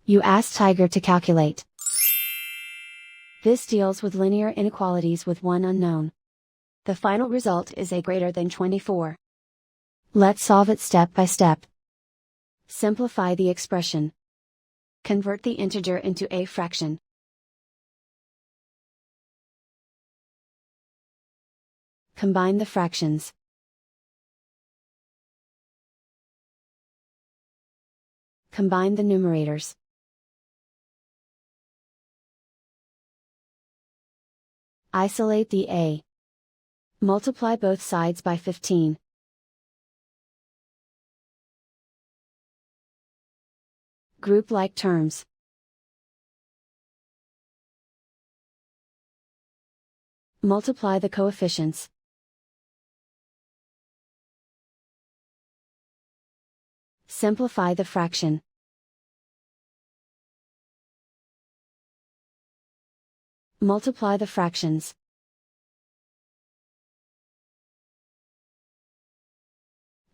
You ask Tiger to calculate. This deals with linear inequalities with one unknown. The final result is a greater than 24. Let's solve it step by step. Simplify the expression. Convert the integer into a fraction. Combine the fractions. Combine the numerators. Isolate the a. Multiply both sides by 15. Group like terms. Multiply the coefficients. Simplify the fraction. Multiply the fractions.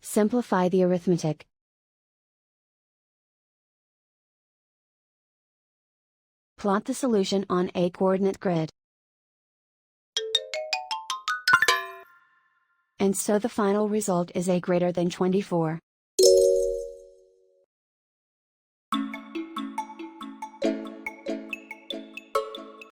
Simplify the arithmetic. Plot the solution on a coordinate grid. And so the final result is a greater than 24.